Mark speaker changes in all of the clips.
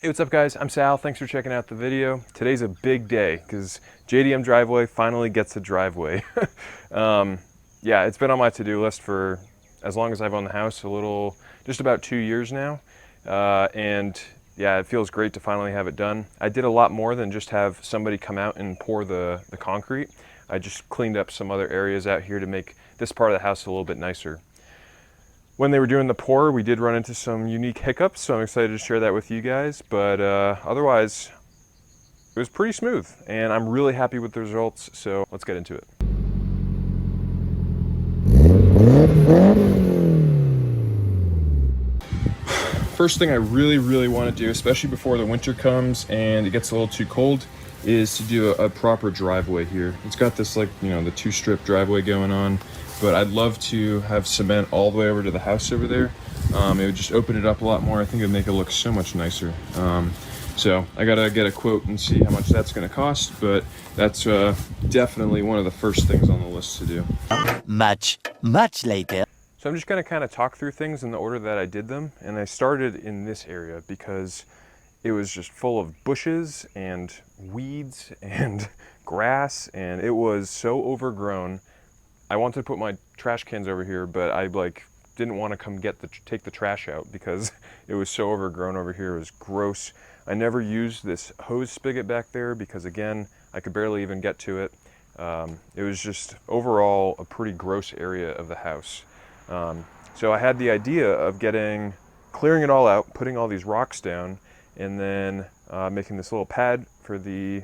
Speaker 1: Hey, what's up guys? I'm Sal. Thanks for checking out the video. Today's a big day because JDM Driveway finally gets a driveway. Yeah, it's been on my to-do list for as long as I've owned the house, just about 2 years now. And yeah, it feels great to finally have it done. I did a lot more than just have somebody come out and pour the concrete. I just cleaned up some other areas out here to make this part of the house a little bit nicer. When they were doing the pour, we did run into some unique hiccups, so I'm excited to share that with you guys. But otherwise, it was pretty smooth, and I'm really happy with the results, so let's get into it. First thing I really want to do, especially before the winter comes and it gets a little too cold, is to do a proper driveway here. It's got this, like, you know, the 2-strip driveway going on, but I'd love to have cement all the way over to the house over there. It would just open it up a lot more. I think it would make it look so much nicer. So I gotta get a quote and see how much that's gonna cost, but that's definitely one of the first things on the list to do.
Speaker 2: Much later.
Speaker 1: So I'm just gonna kind of talk through things in the order that I did them, and I started in this area because it was just full of bushes and weeds and grass, and it was so overgrown. I wanted to put my trash cans over here, but I didn't want to come take the trash out because it was so overgrown over here. It was gross. I never used this hose spigot back there because, again, I could barely even get to it. It was just overall a pretty gross area of the house. So I had the idea of clearing it all out, putting all these rocks down, and then making this little pad for the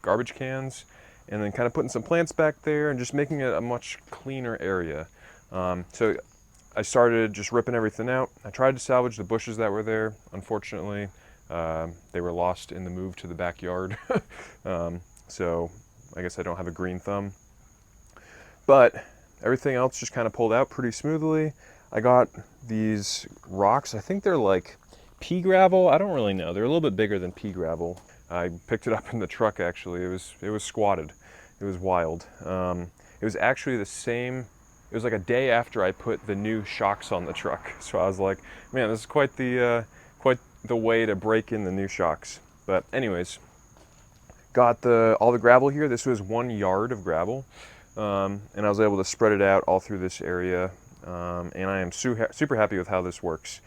Speaker 1: garbage cans, and then kind of putting some plants back there and just making it a much cleaner area. So I started just ripping everything out. I tried to salvage the bushes that were there. Unfortunately, they were lost in the move to the backyard. So I guess I don't have a green thumb. But everything else just kind of pulled out pretty smoothly. I got these rocks. I think they're like pea gravel. I don't really know. They're a little bit bigger than pea gravel. I picked it up in the truck, actually. It was squatted. It was wild. It was actually the same. It was like a day after I put the new shocks on the truck. So I was like, man, this is quite the way to break in the new shocks. But anyways, got all the gravel here. This was 1 yard of gravel. And I was able to spread it out all through this area. And I am super happy with how this works.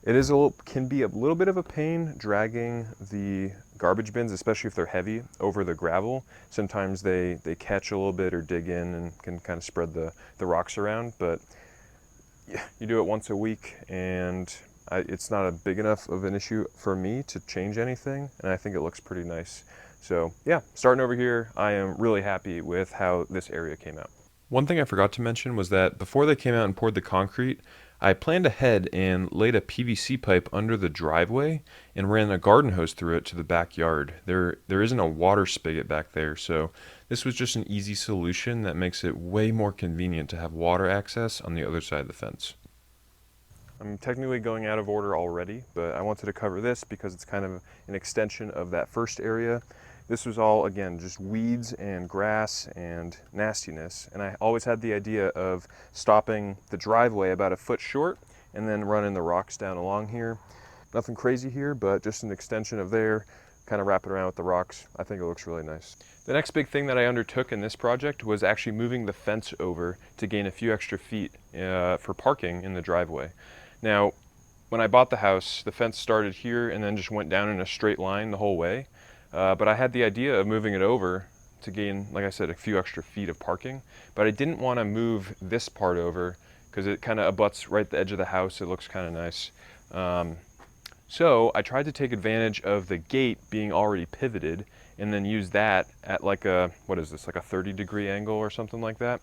Speaker 1: It can be a little bit of a pain dragging the garbage bins, especially if they're heavy, over the gravel. Sometimes they catch a little bit or dig in and can kind of spread the rocks around. But yeah, you do it once a week, and it's not a big enough of an issue for me to change anything, and I think it looks pretty nice. So yeah, starting over here, I am really happy with how this area came out. One thing I forgot to mention was that before they came out and poured the concrete, I planned ahead and laid a PVC pipe under the driveway and ran a garden hose through it to the backyard. There isn't a water spigot back there, so this was just an easy solution that makes it way more convenient to have water access on the other side of the fence. I'm technically going out of order already, but I wanted to cover this because it's kind of an extension of that first area. This was all, again, just weeds and grass and nastiness. And I always had the idea of stopping the driveway about a foot short and then running the rocks down along here. Nothing crazy here, but just an extension of there, kind of wrap it around with the rocks. I think it looks really nice. The next big thing that I undertook in this project was actually moving the fence over to gain a few extra feet for parking in the driveway. Now, when I bought the house, the fence started here and then just went down in a straight line the whole way. But I had the idea of moving it over to gain, like I said, a few extra feet of parking. But I didn't want to move this part over because it kind of abuts right at the edge of the house. It looks kind of nice. So I tried to take advantage of the gate being already pivoted and then use that at like a 30-degree angle or something like that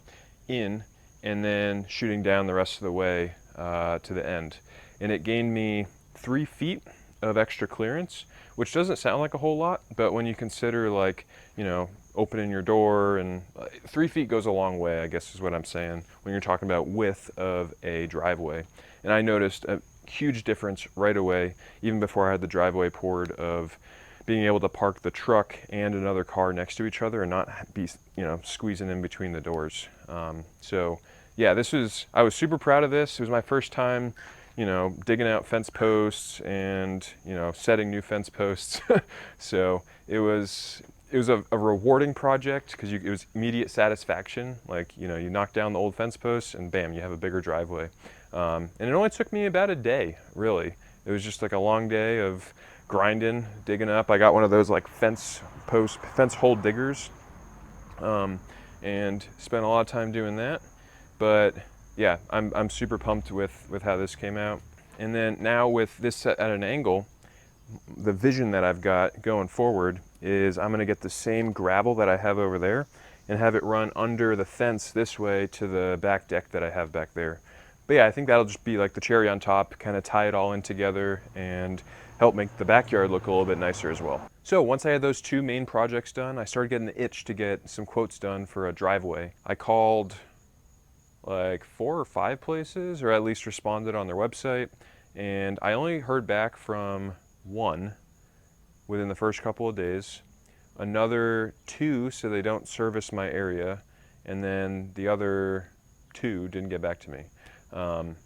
Speaker 1: and then shooting down the rest of the way to the end. And it gained me 3 feet of extra clearance, which doesn't sound like a whole lot, but when you consider, like, you know, opening your door, and 3 feet goes a long way, I guess is what I'm saying, when you're talking about width of a driveway. And I noticed a huge difference right away, even before I had the driveway poured, of being able to park the truck and another car next to each other and not be, you know, squeezing in between the doors. So yeah, I was super proud of this. It was my first time you know, digging out fence posts and, you know, setting new fence posts. So it was a rewarding project because it was immediate satisfaction. Like, you know, you knock down the old fence posts and bam, you have a bigger driveway. And it only took me about a day, really. It was just like a long day of grinding, digging up. I got one of those like fence hole diggers, and spent a lot of time doing that. But yeah, I'm super pumped with how this came out. And then now with this set at an angle, the vision that I've got going forward is I'm gonna get the same gravel that I have over there and have it run under the fence this way to the back deck that I have back there. But yeah, I think that'll just be like the cherry on top, kind of tie it all in together and help make the backyard look a little bit nicer as well. So once I had those two main projects done, I started getting the itch to get some quotes done for a driveway. I called like 4 or 5 places, or at least responded on their website, and I only heard back from one within the first couple of days. Another 2 said they don't service my area, and then the other 2 didn't get back to me.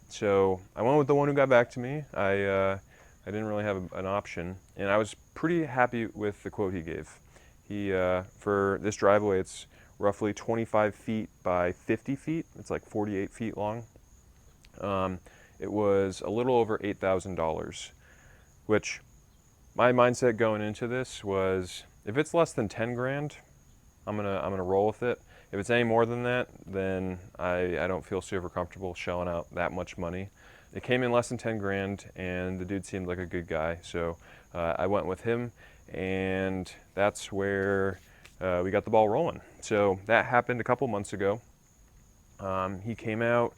Speaker 1: So I went with the one who got back to me. I didn't really have an option, and I was pretty happy with the quote he gave. He for this driveway, it's roughly 25 feet by 50 feet. It's like 48 feet long. It was a little over $8,000, which my mindset going into this was, if it's less than 10 grand, I'm gonna roll with it. If it's any more than that, then I don't feel super comfortable shelling out that much money. It came in less than 10 grand, and the dude seemed like a good guy, so I went with him, and that's where we got the ball rolling. So that happened a couple months ago. He came out,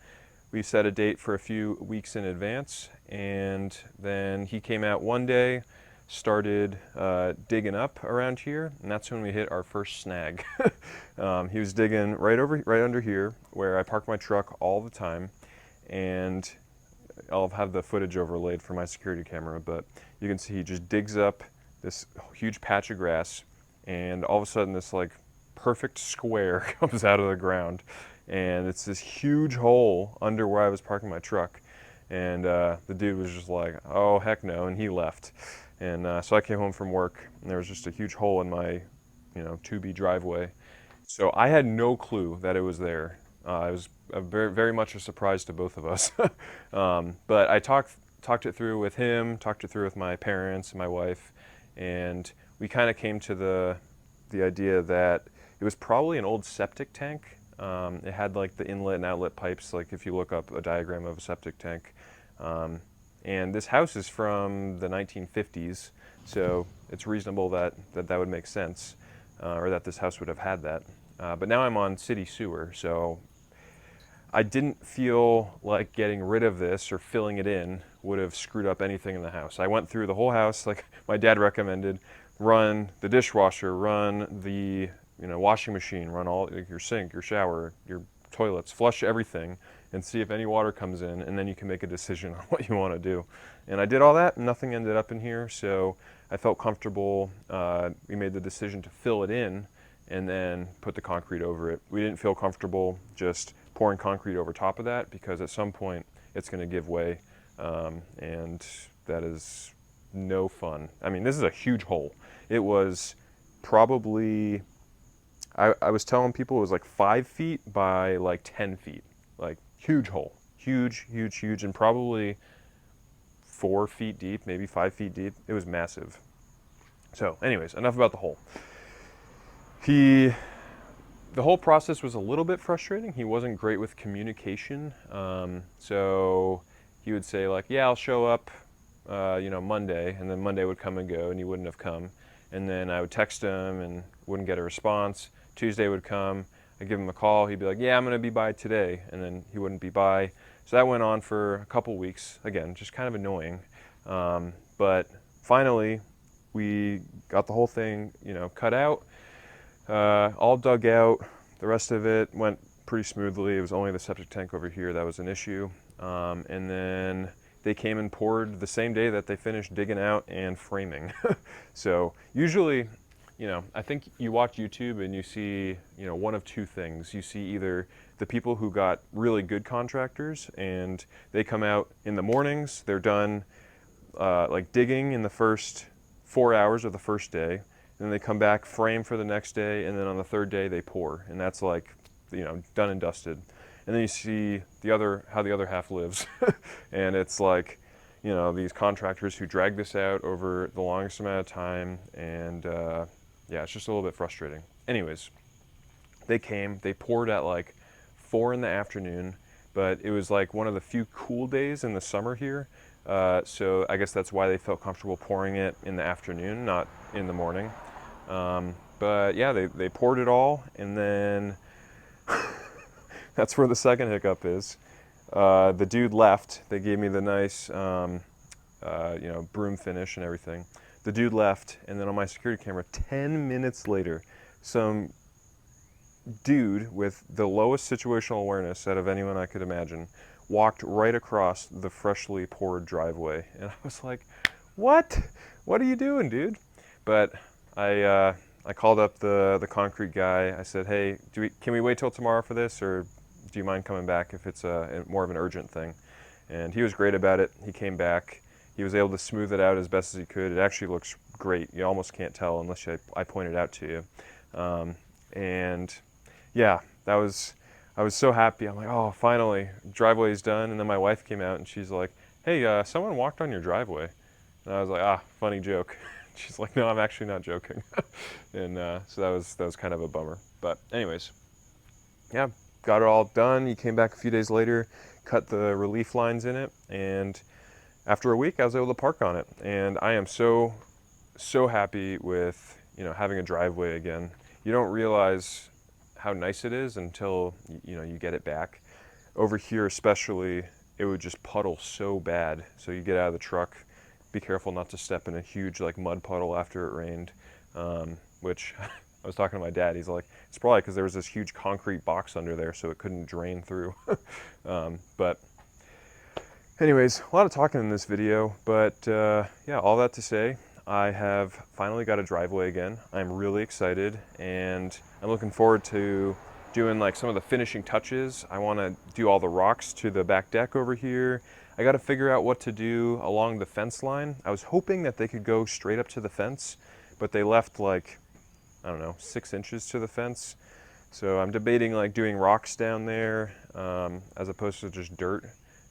Speaker 1: we set a date for a few weeks in advance, and then he came out one day, started digging up around here, and that's when we hit our first snag. He was digging right under here where I park my truck all the time, and I'll have the footage overlaid for my security camera, but you can see he just digs up this huge patch of grass, and all of a sudden this like perfect square comes out of the ground, and it's this huge hole under where I was parking my truck. And the dude was just like, oh heck no, and he left. And so I came home from work, and there was just a huge hole in my, you know, 2B driveway. So I had no clue that it was there. It was very much a surprise to both of us. But I talked it through with him, talked it through with my parents and my wife, and we kind of came to the idea that it was probably an old septic tank. It had like the inlet and outlet pipes, like if you look up a diagram of a septic tank. And this house is from the 1950s, so it's reasonable that would make sense, or that this house would have had that. But now I'm on city sewer, so I didn't feel like getting rid of this or filling it in would have screwed up anything in the house. I went through the whole house, like my dad recommended, run the dishwasher, run the washing machine, run all like your sink, your shower, your toilets, flush everything, and see if any water comes in, and then you can make a decision on what you want to do. And I did all that, and nothing ended up in here, so I felt comfortable. We made the decision to fill it in and then put the concrete over it. We didn't feel comfortable just pouring concrete over top of that, because at some point it's going to give way, and that is no fun. I mean, this is a huge hole. It was probably, I was telling people it was like 5 feet by like 10 feet. Like, huge hole. Huge, huge, huge, and probably 4 feet deep, maybe 5 feet deep. It was massive. So anyways, enough about the hole. The whole process was a little bit frustrating. He wasn't great with communication. So he would say like, yeah, I'll show up, Monday, and then Monday would come and go, and he wouldn't have come. And then I would text him and wouldn't get a response. Tuesday would come, I'd give him a call, he'd be like, yeah, I'm gonna be by today, and then he wouldn't be by. So that went on for a couple weeks, again, just kind of annoying. But finally, we got the whole thing, cut out, all dug out. The rest of it went pretty smoothly. It was only the septic tank over here that was an issue. And then they came and poured the same day that they finished digging out and framing. So usually I think you watch YouTube and you see, one of two things. You see either the people who got really good contractors and they come out in the mornings, they're done like digging in the first 4 hours of the first day, and then they come back, frame for the next day, and then on the third day they pour, and that's like, done and dusted. And then you see how the other half lives, and it's like, these contractors who drag this out over the longest amount of time, and yeah, it's just a little bit frustrating. Anyways, they poured at like 4 in the afternoon, but it was like one of the few cool days in the summer here. So I guess that's why they felt comfortable pouring it in the afternoon, not in the morning. But yeah, they poured it all, and then that's where the second hiccup is. The dude left. They gave me the nice, broom finish and everything. The dude left, and then on my security camera, 10 minutes later, some dude with the lowest situational awareness out of anyone I could imagine walked right across the freshly poured driveway, and I was like, "What? What are you doing, dude?" But I called up the concrete guy. I said, "Hey, can we wait till tomorrow for this, or do you mind coming back if it's more of an urgent thing?" And he was great about it. He came back. He was able to smooth it out as best as he could. It actually looks great. You almost can't tell unless I point it out to you. And yeah, I was so happy. I'm like, oh, finally, driveway's done. And then my wife came out and she's like, "Hey, someone walked on your driveway." And I was like, "Ah, funny joke." She's like, "No, I'm actually not joking." And so that was kind of a bummer. But anyways, yeah, got it all done. He came back a few days later, cut the relief lines in it, and after a week, I was able to park on it. And I am so happy with having a driveway again. You don't realize how nice it is until you get it back. Over here especially, it would just puddle so bad. So you get out of the truck, be careful not to step in a huge like mud puddle after it rained, which I was talking to my dad. He's like, it's probably because there was this huge concrete box under there, so it couldn't drain through. But anyways, a lot of talking in this video, but yeah, all that to say, I have finally got a driveway again. I'm really excited, and I'm looking forward to doing like some of the finishing touches. I want to do all the rocks to the back deck over here. I got to figure out what to do along the fence line. I was hoping that they could go straight up to the fence, but they left like, I don't know, 6 inches to the fence. So I'm debating like doing rocks down there as opposed to just dirt.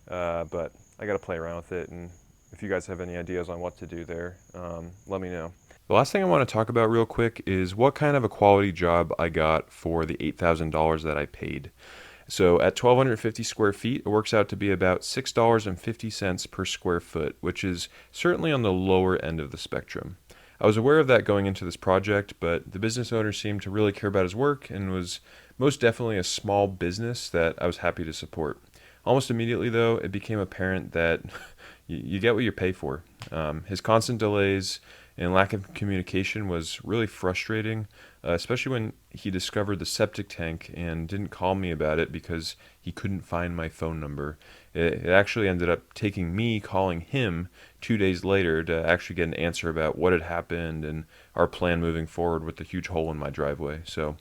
Speaker 1: But I got to play around with it, and if you guys have any ideas on what to do there, let me know. The last thing I want to talk about real quick is what kind of a quality job I got for the $8,000 that I paid. So at 1,250 square feet, it works out to be about $6.50 per square foot, which is certainly on the lower end of the spectrum. I was aware of that going into this project, but the business owner seemed to really care about his work and was most definitely a small business that I was happy to support. Almost immediately, though, it became apparent that you get what you pay for. His constant delays and lack of communication was really frustrating, especially when he discovered the septic tank and didn't call me about it because he couldn't find my phone number. It actually ended up taking me calling him 2 days later to actually get an answer about what had happened and our plan moving forward with the huge hole in my driveway. So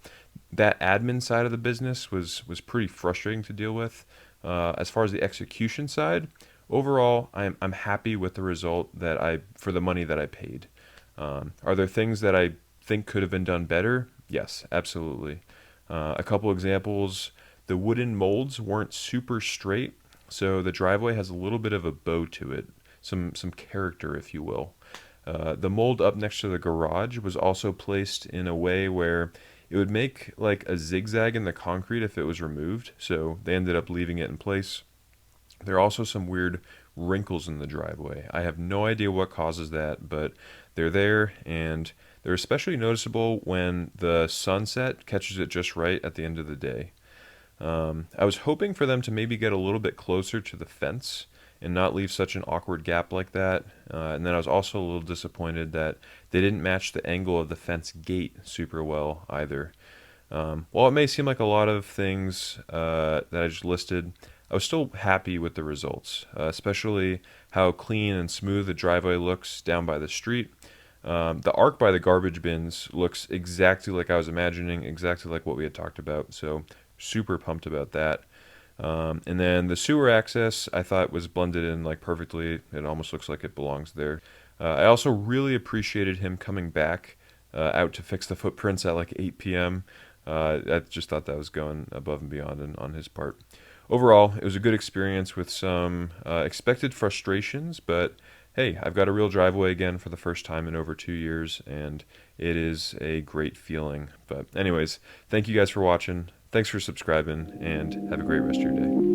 Speaker 1: that admin side of the business was pretty frustrating to deal with. As far as the execution side, overall, I'm happy with the result for the money that I paid. Are there things that I think could have been done better? Yes, absolutely. A couple examples: the wooden molds weren't super straight, so the driveway has a little bit of a bow to it, some character, if you will. The mold up next to the garage was also placed in a way where it would make like a zigzag in the concrete if it was removed, so they ended up leaving it in place. There are also some weird wrinkles in the driveway. I have no idea what causes that, but they're there, and they're especially noticeable when the sunset catches it just right at the end of the day. I was hoping for them to maybe get a little bit closer to the fence and not leave such an awkward gap like that. And then I was also a little disappointed that they didn't match the angle of the fence gate super well either. While it may seem like a lot of things that I just listed, I was still happy with the results, especially how clean and smooth the driveway looks down by the street. The arc by the garbage bins looks exactly like I was imagining, exactly like what we had talked about. So super pumped about that. And then the sewer access I thought was blended in like perfectly. It almost looks like it belongs there. I also really appreciated him coming back out to fix the footprints at like 8 p.m. I just thought that was going above and beyond on his part. Overall, it was a good experience with some expected frustrations, but hey, I've got a real driveway again for the first time in over 2 years, and it is a great feeling. But, anyways, thank you guys for watching. Thanks for subscribing, and have a great rest of your day.